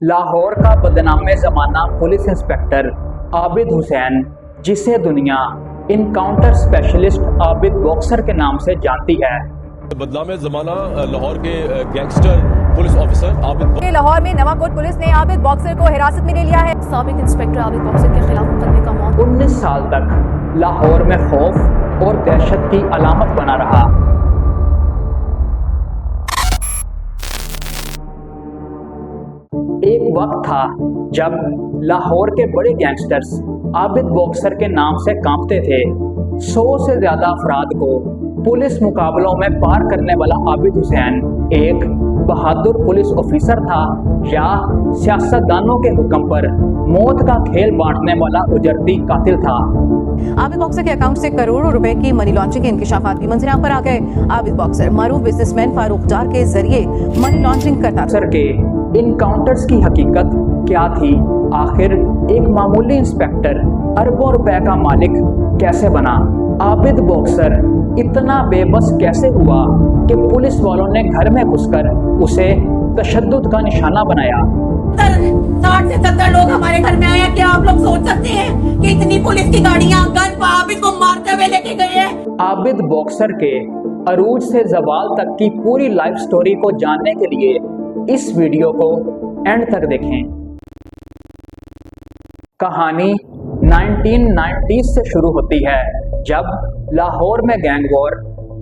लाहौर का बदनामे ज़माना police inspector Abid Hussain, जिसे दुनिया इनकाउंटर स्पेशलिस्ट आबिद बॉक्सर के नाम से जानती है। बदनामे ज़माना लाहौर के gangster police officer Abid Lahore में नवाकोट पुलिस ने आबिद बॉक्सर को हिरासत में ले लिया है। साबिक इंस्पेक्टर आबिद बॉक्सर के खिलाफ मुकदमे का मौत 19 साल तक लाहौर में खौफ और दहशत की अलामत बना रहा। एक वक्त था जब लाहौर के बड़े गैंगस्टर्स आबिद बॉक्सर के नाम से कांपते थे। 100 से ज्यादा अफराद को पुलिस मुकाबलों में पार करने वाला आबिद हुसैन एक बहादुर पुलिस ऑफिसर था या सियासतदानों के हुक्म पर मौत का खेल बांटने वाला उजरती कातिल था। आबिद बॉक्सर के अकाउंट से करोड़ों रुपए की मनी लॉन्ड्रिंग के इंकशाफात की मंजिल पर आ गए। आबिद बॉक्सर मारूफ बिजनेसमैन फारूक डार के जरिए मनी लॉन्ड्रिंग करता था। के इनकाउंटर्स की हकीकत क्या थी? आखिर एक मामूली इंस्पेक्टर अरबों रुपए का मालिक कैसे बना? आबिद बॉक्सर इतना बेबस कैसे हुआ कि पुलिस वालों ने घर में घुसकर उसे तशद्दुद का निशाना बनाया? 60 से 70 लोग हमारे घर में आए हैं। क्या आप लोग सोच सकते हैं कि इतनी पुलिस की गाड़ियां गन पर आबिद को मारते हुए लेके गए हैं? आबिद बॉक्सर के अरूज से जवाल तक की पूरी लाइफ स्टोरी को जानने के लिए इस वीडियो को एंड तक देखें। कहानी 1990s से शुरू होती है, जब लाहौर में गैंग वॉर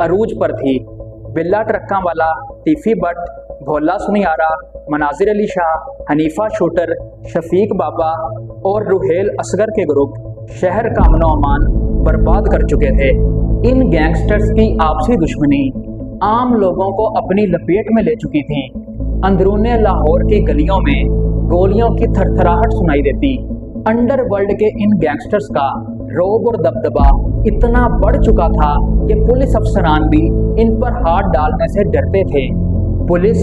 अरूज पर थी। बिल्ला ट्रक्का वाला, तीफी बट, भोला सुनियारा, मनाजिर अली शाह, हनीफा शूटर, शफीक बाबा और रुहेल असगर के ग्रुप शहर का अमनो अमान बर्बाद कर चुके थे। इन गैंगस्टर्स की आपसी दुश्मनी आम लोगों को अपनी लपेट में ले चुकी थी। अंदरूने लाहौर की गलियों में गोलियों की थरथराहट सुनाई देती। अंडरवर्ल्ड के इन गैंगस्टर्स का रौब और दबदबा इतना बढ़ चुका था कि पुलिस अफसरान भी इन पर हाथ डालने से डरते थे। पुलिस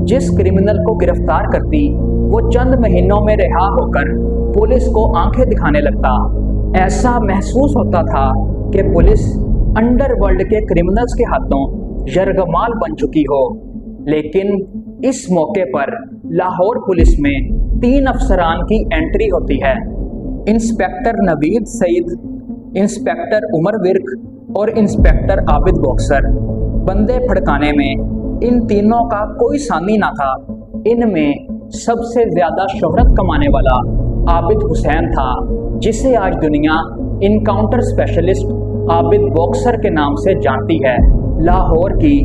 जिस क्रिमिनल को गिरफ्तार करती, वो चंद महीनों में रिहा होकर पुलिस को आंखें दिखाने लगता। ऐसा महसूस होता था कि पुलिस अंडरवर्ल्ड के क्रिमिनल्स के हाथों यरगमाल बन चुकी हो। लेकिन इस मौके पर लाहौर पुलिस में 3 अफसरान की एंट्री होती है। इंस्पेक्टर नवीद सईद, इंस्पेक्टर उमर विर्क और इंस्पेक्टर आबिद बॉक्सर। बंदे फड़काने में इन तीनों का कोई सानी ना था। इनमें सबसे ज्यादा शोहरत कमाने वाला आबिद हुसैन था, जिसे आज दुनिया इनकाउंटर स्पेशलिस्ट आबिद बॉक्सर के नाम से जानती है। लाहौर की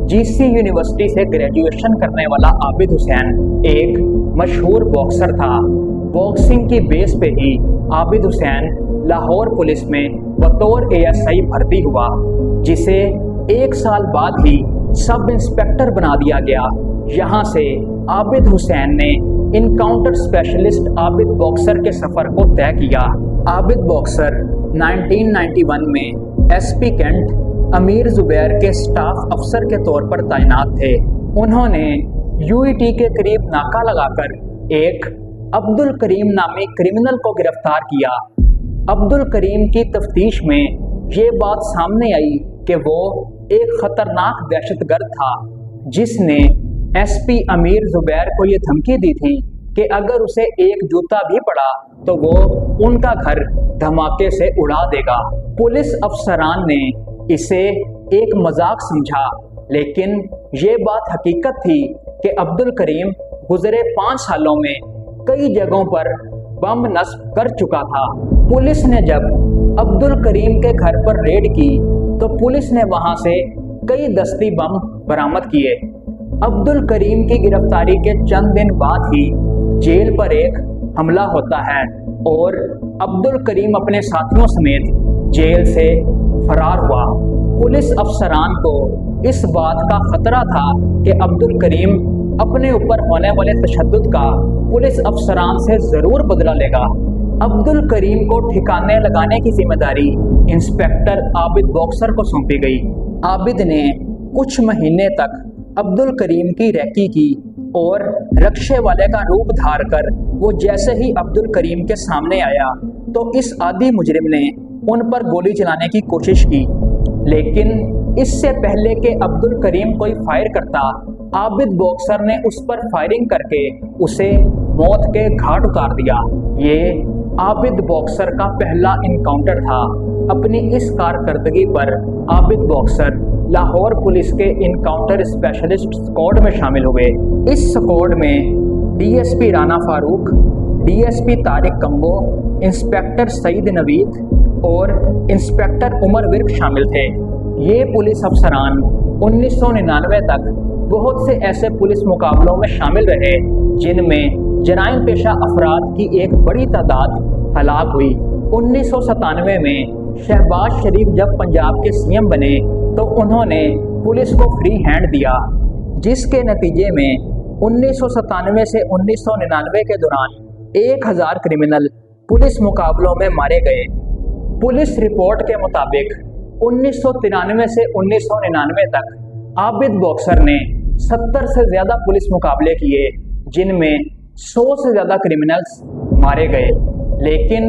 जीसी यूनिवर्सिटी से ग्रेजुएशन करने वाला आबिद हुसैन एक मशहूर बॉक्सर था। बॉक्सिंग की बेस पे ही आबिद हुसैन लाहौर पुलिस में बतौर एएसआई भर्ती हुआ, जिसे 1 साल बाद ही सब इंस्पेक्टर बना दिया गया। यहाँ से आबिद हुसैन ने इनकाउंटर स्पेशलिस्ट आबिद बॉक्सर के सफ़र को तय किया। आबिद बॉक्सर 1991 में एसपी कैंट अमीर जुबैर के स्टाफ अफसर के तौर पर तैनात थे। उन्होंने यूईटी के करीब नाका लगाकर एक अब्दुल करीम नामी क्रिमिनल को गिरफ्तार किया। अब्दुल करीम की तफ्तीश में ये बात सामने आई कि वो एक खतरनाक दहशतगर्द था, जिसने एसपी अमीर जुबैर को ये धमकी दी थी कि अगर उसे एक जूता भी पड़ा तो वो उनका घर धमाके से उड़ा देगा। पुलिस अफसरान ने इसे एक मजाक समझा, लेकिन ये बात हकीकत थी कि अब्दुल करीम गुजरे 5 सालों में कई जगहों पर बम नस्ब कर चुका था। पुलिस ने जब अब्दुल करीम के घर पर रेड की तो पुलिस ने वहां से कई दस्ती बम बरामद किए। अब्दुल करीम की गिरफ्तारी के चंद दिन बाद ही जेल पर एक हमला होता है और अब्दुल करीम अपने साथियों समेत जेल से फरार हुआ। पुलिस अफसरान को इस बात का खतरा था कि अब्दुल करीम अपने ऊपर होने वाले तशद्दुद का पुलिस अफसरान से जरूर बदला लेगा। अब्दुल करीम को ठिकाने लगाने की जिम्मेदारी इंस्पेक्टर आबिद बॉक्सर को सौंपी गई। आबिद ने कुछ महीने तक अब्दुल करीम की रैकी की और रक्शे वाले का रूप धार कर वो जैसे ही अब्दुल करीम के सामने आया तो इस आदी मुजरिम ने उन पर गोली चलाने की कोशिश की, लेकिन इससे पहले कि अब्दुल करीम कोई फायर करता, आबिद बॉक्सर ने उस पर फायरिंग करके उसे मौत के घाट उतार दिया। ये आबिद बॉक्सर का पहला इनकाउंटर था। अपनी इस कारकर्दगी पर आबिद बॉक्सर लाहौर पुलिस के इनकाउंटर स्पेशलिस्ट स्क्वाड में शामिल हुए। इस स्क्वाड में DSP Rana Farooq, DSP Tariq Kamboh, inspector Saeed Naveed और इंस्पेक्टर उमर विर्क शामिल थे। ये पुलिस अफसरान 1999 तक बहुत से ऐसे पुलिस मुकाबलों में शामिल रहे जिनमें जराइम पेशा अफराद की एक बड़ी तादाद हलाक हुई। 1997 में शहबाज शरीफ जब पंजाब के सीएम बने तो उन्होंने पुलिस को फ्री हैंड दिया, जिसके नतीजे में 1997 से 1999 के दौरान 1000 क्रिमिनल पुलिस मुकाबलों में मारे गए। पुलिस रिपोर्ट के मुताबिक 1993 से 1999 तक आबिद बॉक्सर ने 70 से ज़्यादा पुलिस मुकाबले किए, जिनमें 100 से ज़्यादा क्रिमिनल्स मारे गए। लेकिन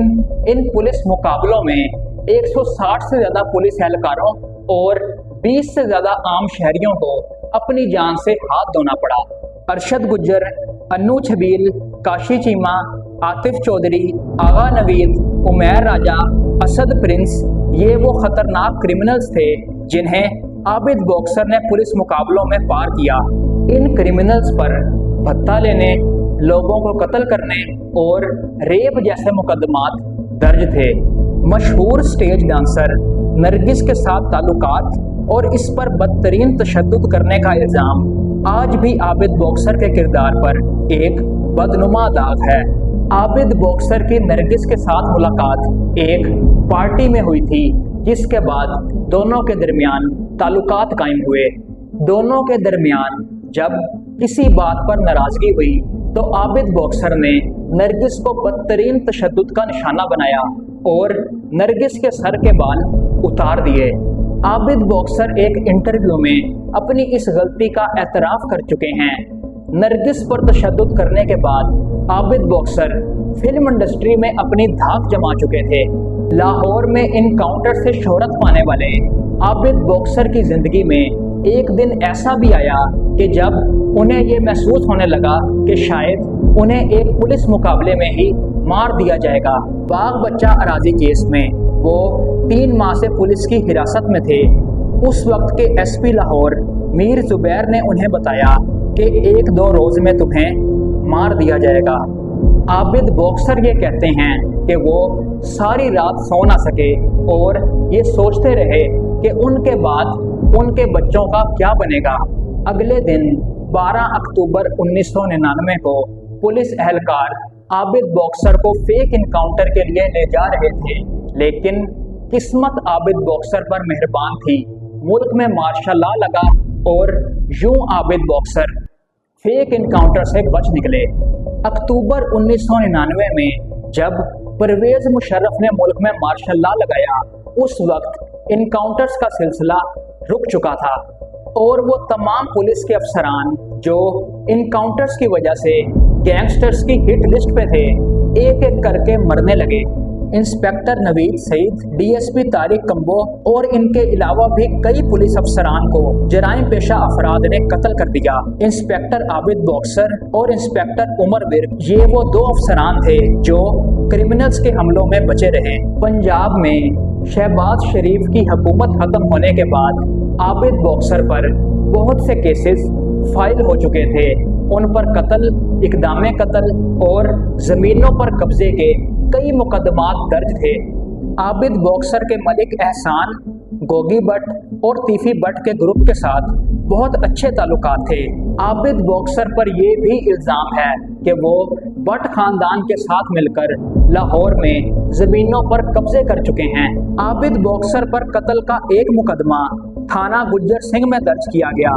इन पुलिस मुकाबलों में 160 से ज़्यादा पुलिस एहलकारों और 20 से ज़्यादा आम शहरियों को अपनी जान से हाथ धोना पड़ा। अरशद गुज्जर, अन्नू छबील, काशी चीमा, आतिफ चौधरी, आगा नवीद, उमैर राजा, असद प्रिंस, ये वो खतरनाक क्रिमिनल्स थे जिन्हें आबिद बॉक्सर ने पुलिस मुकाबलों में पार किया। इन क्रिमिनल्स पर भत्ता लेने, लोगों को कत्ल करने और रेप जैसे मुकदमात दर्ज थे। मशहूर स्टेज डांसर नरगिस के साथ ताल्लुकात और इस पर बदतरीन तशद्दुद करने का इल्ज़ाम आज भी आबिद बॉक्सर के किरदार पर एक बदनुमा दाग है। आबिद बॉक्सर की नरगिस के साथ मुलाकात एक पार्टी में हुई थी, जिसके बाद दोनों के दरमियान ताल्लुकात कायम हुए। दोनों के दरमियान जब किसी बात पर नाराज़गी हुई तो आबिद बॉक्सर ने नरगिस को बदतरीन तशद्दुद का निशाना बनाया और नरगिस के सर के बाल उतार दिए। आबिद बॉक्सर एक इंटरव्यू में अपनी इस गलती का एतराफ़ कर चुके हैं। नरगिस पर तशद्दुद करने के बाद आबिद बॉक्सर फिल्म इंडस्ट्री में अपनी धाक जमा चुके थे। लाहौर में इनकाउंटर से शोहरत पाने वाले आबिद बॉक्सर की ज़िंदगी में एक दिन ऐसा भी आया कि जब उन्हें ये महसूस होने लगा कि शायद उन्हें एक पुलिस मुकाबले में ही मार दिया जाएगा। बाग बच्चा अराजी केस में वो 3 माह से पुलिस की हिरासत में थे। उस वक्त के एसपी लाहौर मीर जुबैर ने उन्हें बताया कि 1-2 रोज़ में तुम्हें मार दिया जाएगा। आबिद बॉक्सर ये कहते हैं कि वो सारी रात सो ना सके और ये सोचते रहे कि उनके बाद उनके बच्चों का क्या बनेगा। अगले दिन 12 अक्टूबर 1999 को पुलिस एहलकार आबिद बॉक्सर को फेक इनकाउंटर के लिए ले जा रहे थे, लेकिन किस्मत आबिद बॉक्सर पर मेहरबान थी। मुल्क में मार्शल लॉ लगा और यूं आबिद बॉक्सर फेक इनकाउंटर से बच निकले। अक्टूबर 1999 में जब परवेज मुशर्रफ ने मुल्क में मार्शल लॉ लगाया, उस वक्त इनकाउंटर्स का सिलसिला रुक चुका था और वो तमाम पुलिस के अफसरान जो इनकाउंटर्स की वजह से गैंगस्टर्स की हिट लिस्ट पे थे, एक एक करके मरने लगे। इंस्पेक्टर नवीद सईद, डीएसपी तारिक कंबो और इनके अलावा भी कई पुलिस अफसरान को जराइम पेशा अफराद ने कत्ल कर दिया। इंस्पेक्टर आबिद बॉक्सर और इंस्पेक्टर उमर विर्क, ये वो 2 अफसरान थे जो क्रिमिनल्स के हमलों में बचे रहे। पंजाब में शहबाज शरीफ की हुकूमत खत्म होने के बाद आबिद बॉक्सर पर बहुत से केसेस फाइल हो चुके थे। उन पर कत्ल, इक़दामे कत्ल और ज़मीनों पर कब्जे के कई मुकदमात दर्ज थे। आबिद बॉक्सर के मलिक एहसान, गोगी भट्ट और तीफी भट्ट के ग्रुप के साथ बहुत अच्छे ताल्लुकात थे। आबिद बॉक्सर पर यह भी इल्ज़ाम है कि वो भट्ट खानदान के साथ मिलकर लाहौर में ज़मीनों पर कब्जे कर चुके हैं। आबिद बॉक्सर पर कत्ल का एक मुकदमा थाना गुज्जर सिंह में दर्ज किया गया,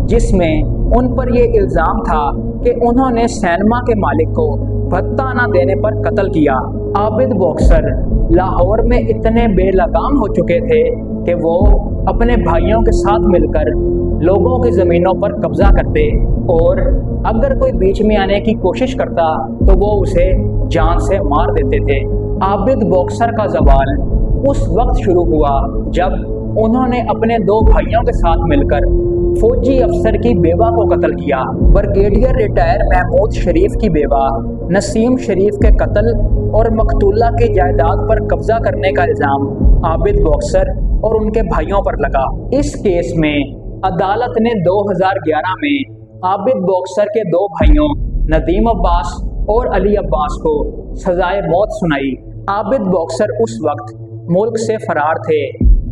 जिसमें उन पर यह इल्ज़ाम था कि उन्होंने सैनमा के मालिक को भत्ता न देने पर कत्ल किया। आबिद बॉक्सर लाहौर में इतने बेलगाम हो चुके थे कि वो अपने भाइयों के साथ मिलकर लोगों की ज़मीनों पर कब्जा करते और अगर कोई बीच में आने की कोशिश करता तो वो उसे जान से मार देते थे। आबिद बॉक्सर का ज़वाल उस वक्त शुरू हुआ जब उन्होंने अपने 2 भाइयों के साथ मिलकर फौजी अफसर की बेवा को कत्ल किया। ब्रिगेडियर रिटायर महमूद शरीफ की बेवा नसीम शरीफ के कत्ल और मकतूला की जायदाद पर कब्जा करने का इल्जाम आबिद बॉक्सर और उनके भाइयों पर लगा। इस केस में अदालत ने 2011 में आबिद बॉक्सर के दो भाइयों नदीम अब्बास और अली अब्बास को सजाए मौत सुनाई। आबिद बॉक्सर उस वक्त मुल्क से फरार थे,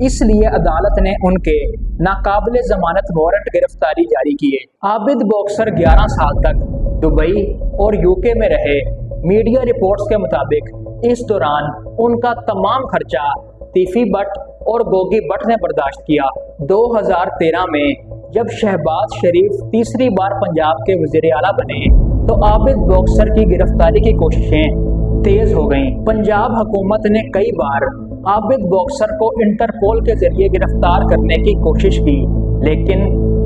इसलिए अदालत ने उनके नाकाबिले जमानत वारंट गिरफ्तारी जारी किए। आबिद बॉक्सर 11 साल तक दुबई और यूके में रहे। मीडिया रिपोर्ट्स के मुताबिक इस दौरान उनका तमाम खर्चा तीफी भट्ट और गोगी भट्ट ने बर्दाश्त किया। 2013 में जब शहबाज शरीफ तीसरी बार पंजाब के वज़ीर आला बने तो आबिद बॉक्सर की गिरफ्तारी की कोशिशें तेज हो गईं। पंजाब हुकूमत ने कई बार आबिद बॉक्सर को इंटरपोल के जरिए गिरफ्तार करने की कोशिश की, लेकिन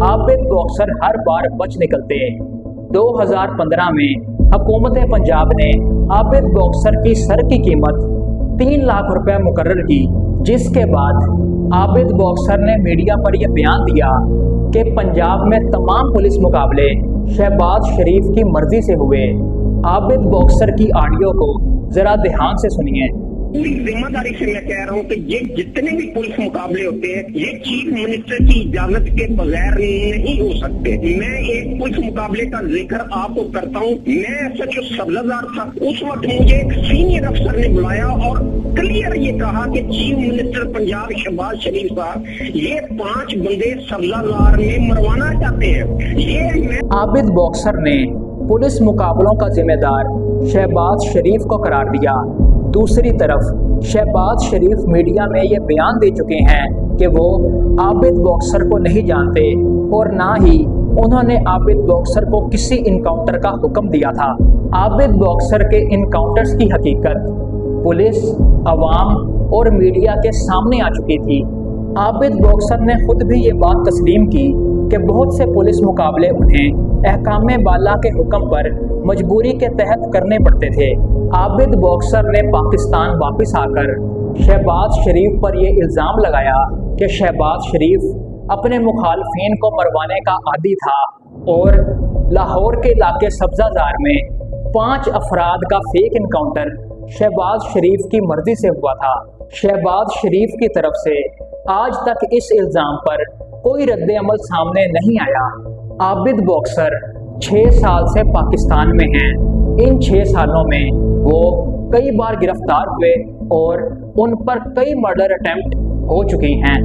आबिद बॉक्सर हर बार बच निकलते। 2015 में हुकूमत पंजाब ने आबिद बॉक्सर की सर की कीमत 3 लाख रुपए मुकर्रर की, जिसके बाद आबिद बॉक्सर ने मीडिया पर यह बयान दिया कि पंजाब में तमाम पुलिस मुकाबले शहबाज शरीफ की मर्जी से हुए। आबिद बॉक्सर की ऑडियो को जरा ध्यान से सुनिए। पूरी जिम्मेदारी से मैं कह रहा हूँ कि ये जितने भी पुलिस मुकाबले होते हैं ये चीफ मिनिस्टर की इजाजत के बगैर नहीं हो सकते। मैं एक पुलिस मुकाबले का जिक्र आपको करता हूँ। मैं SHO सब्जादार था, उस वक्त मुझे एक सीनियर अफसर ने बुलाया और क्लियर ये कहा कि चीफ मिनिस्टर पंजाब शहबाज शरीफ साहब ये 5 बंदे सब्जादार में मरवाना चाहते हैं। ये आबिद बॉक्सर ने पुलिस मुकाबलों का जिम्मेदार शहबाज शरीफ को करार दिया। दूसरी तरफ शहबाज शरीफ मीडिया में ये बयान दे चुके हैं कि वो आबिद बॉक्सर को नहीं जानते और ना ही उन्होंने आबिद बॉक्सर को किसी इनकाउंटर का हुक्म दिया था। आबिद बॉक्सर के इनकाउंटर्स की हकीकत पुलिस, अवाम और मीडिया के सामने आ चुकी थी। आबिद बॉक्सर ने खुद भी ये बात तस्लीम की कि बहुत से पुलिस मुकाबले उन्हें अहकामे बाला के हुक्म पर मजबूरी के तहत करने पड़ते थे। आबिद बॉक्सर ने पाकिस्तान वापस आकर शहबाज शरीफ पर यह इल्ज़ाम लगाया कि शहबाज शरीफ अपने मुखालफिन को मरवाने का आदी था और लाहौर के इलाके सब्जादार में 5 अफराद का फेक इनकाउंटर शहबाज शरीफ की मर्जी से हुआ था। शहबाज शरीफ की तरफ से आज तक इस इल्ज़ाम पर कोई रद्द अमल सामने नहीं आया। आबिद बॉक्सर 6 साल से पाकिस्तान में हैं। इन 6 सालों में वो कई बार गिरफ्तार हुए और उन पर कई मर्डर अटेम्प्ट हो चुके हैं।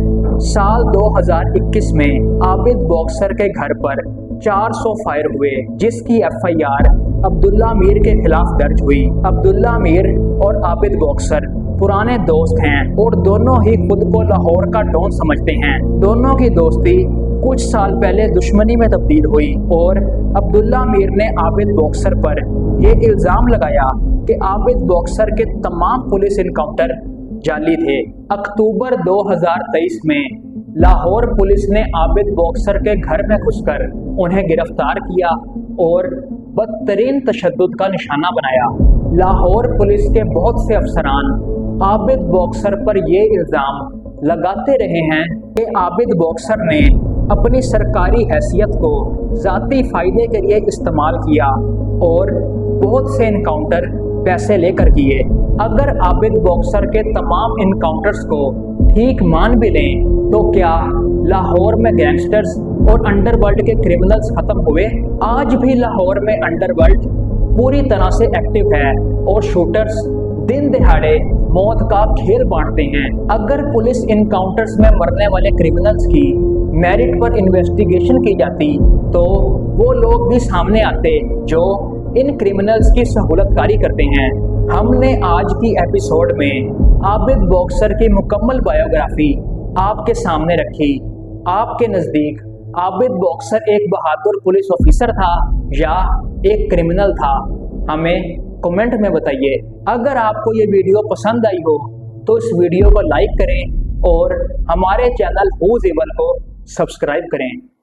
साल 2021 में आबिद बॉक्सर के घर पर 400 फायर हुए, जिसकी FIR अब्दुल्ला मीर के खिलाफ दर्ज हुई। अब्दुल्ला मीर और आबिद बॉक्सर पुराने दोस्त हैं और दोनों ही खुद को लाहौर का डॉन समझते हैं। दोनों की दोस्ती कुछ साल पहले दुश्मनी में तब्दील हुई और अब्दुल्ला मीर ने आबिद बॉक्सर पर यह इल्ज़ाम लगाया कि आबिद बॉक्सर के तमाम पुलिस इनकाउंटर जाली थे। अक्टूबर 2023 में लाहौर पुलिस ने आबिद बॉक्सर के घर में घुसकर उन्हें गिरफ्तार किया और बदतरीन तशद्दुद का निशाना बनाया। लाहौर पुलिस के बहुत से अफसरान आबिद बॉक्सर पर ये इल्ज़ाम लगाते रहे हैं कि आबिद बॉक्सर ने अपनी सरकारी हैसियत को ज़ाती फ़ायदे के लिए इस्तेमाल किया और बहुत से इनकाउंटर पैसे लेकर किए। अगर आबिद बॉक्सर के तमाम इनकाउंटर्स को ठीक मान भी लें तो क्या लाहौर में गैंगस्टर्स और अंडरवर्ल्ड के क्रिमिनल्स खत्म हुए? आज भी लाहौर में अंडरवर्ल्ड पूरी तरह से एक्टिव है और शूटर्स दिन दिहाड़े मौत का खेल बांटते हैं। अगर पुलिस इनकाउंटर्स में मरने वाले क्रिमिनल्स की मेरिट पर इन्वेस्टिगेशन की जाती तो वो लोग भी सामने आते जो इन क्रिमिनल्स की सहूलतकारी करते हैं। हमने आज की एपिसोड में आबिद बॉक्सर की मुकम्मल बायोग्राफी आपके सामने रखी। आपके नज़दीक आबिद बॉक्सर एक बहादुर पुलिस ऑफिसर था या एक क्रिमिनल था? हमें कमेंट में बताइए। अगर आपको ये वीडियो पसंद आई हो तो इस वीडियो को लाइक करें और हमारे चैनल हूज़ एबल को सब्सक्राइब करें।